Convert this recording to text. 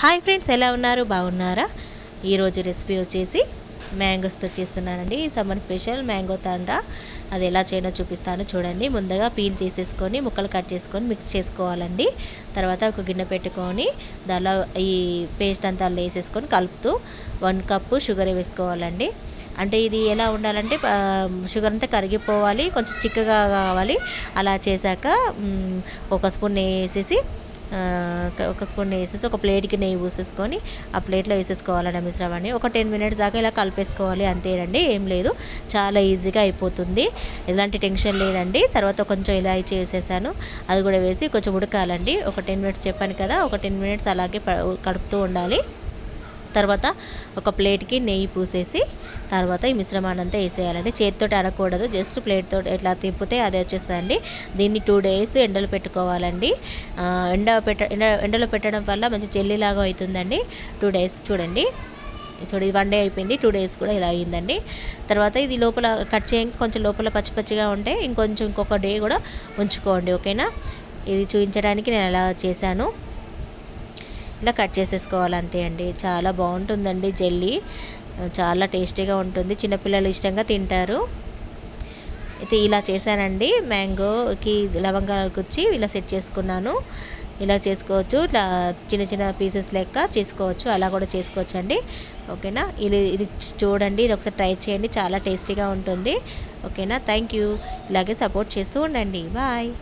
Hi friends, ఎలా ఉన్నారు? బాగున్నారా? ఈరోజు రెసిపీ వచ్చేసి మ్యాంగోస్తో చేస్తున్నానండి. Summer special mango Tandra. అది ఎలా చేయనో చూపిస్తాను చూడండి. ముందుగా పీల్ తీసేసుకొని ముక్కలు కట్ చేసుకొని మిక్స్ చేసుకోవాలండి. తర్వాత ఒక గిన్నె పెట్టుకొని దానిలో ఈ పేస్ట్ అంతా వేసేసుకొని కలుపుతూ 1 కప్పు షుగర్ వేసుకోవాలండి. అంటే ఇది ఎలా ఉండాలంటే షుగర్ అంతా కరిగిపోవాలి, కొంచెం చిక్కగా కావాలి. అలా చేశాక ఒక స్పూన్ నెయ్యి వేసేసి ఒక స్పూన్ వేసేసి ఒక ప్లేట్కి నెయ్యి పూసేసుకొని ఆ ప్లేట్లో వేసేసుకోవాలండి మిశ్రమాన్ని. ఒక 10 మినిట్స్ దాకా ఇలా కలిపేసుకోవాలి, అంతేనండి, ఏం లేదు. చాలా ఈజీగా అయిపోతుంది, ఎలాంటి టెన్షన్ లేదండి. తర్వాత కొంచెం ఇలా చేసేసాను, అది కూడా వేసి కొంచెం ఉడకాలండి. ఒక 10 మినిట్స్ చెప్పాను కదా, ఒక 10 మినిట్స్ అలాగే కడుపుతూ ఉండాలి. తర్వాత ఒక ప్లేట్కి నెయ్యి పూసేసి తర్వాత ఈ మిశ్రమాన్ని అంతా వేసేయాలండి. చేతితో అనకూడదు, జస్ట్ ప్లేట్తో ఇట్లా తిప్పితే అదే వచ్చేస్తుందండి. దీన్ని 2 డేస్ ఎండలో పెట్టుకోవాలండి. ఎండలో పెట్టడం వల్ల మంచి జెల్లీలాగా అవుతుందండి. 2 డేస్ చూడండి. ఇది 1 డే అయిపోయింది, 2 డేస్ కూడా ఇలా అయ్యిందండి. తర్వాత ఇది లోపల కట్ చేయండి, కొంచెం లోపల పచ్చి పచ్చిగా ఉంటే ఇంకొక డే కూడా ఉంచుకోండి, ఓకేనా. ఇది చూపించడానికి నేను అలా చేశాను. ఇలా కట్ చేసేసుకోవాలి, అంతే అండి. చాలా బాగుంటుందండి జెల్లీ, చాలా టేస్టీగా ఉంటుంది, చిన్నపిల్లలు ఇష్టంగా తింటారు. అయితే ఇలా చేశానండి. మ్యాంగోకి లవంగాలు గుచ్చి ఇలా సెట్ చేసుకున్నాను. ఇలా చేసుకోవచ్చు, ఇట్లా చిన్న చిన్న పీసెస్ లెక్క చేసుకోవచ్చు, అలా కూడా చేసుకోవచ్చు అండి, ఓకేనా. ఇది చూడండి, ఇది ఒకసారి ట్రై చేయండి, చాలా టేస్టీగా ఉంటుంది, ఓకేనా. Thank you. ఇలాగే సపోర్ట్ చేస్తూ ఉండండి. బాయ్.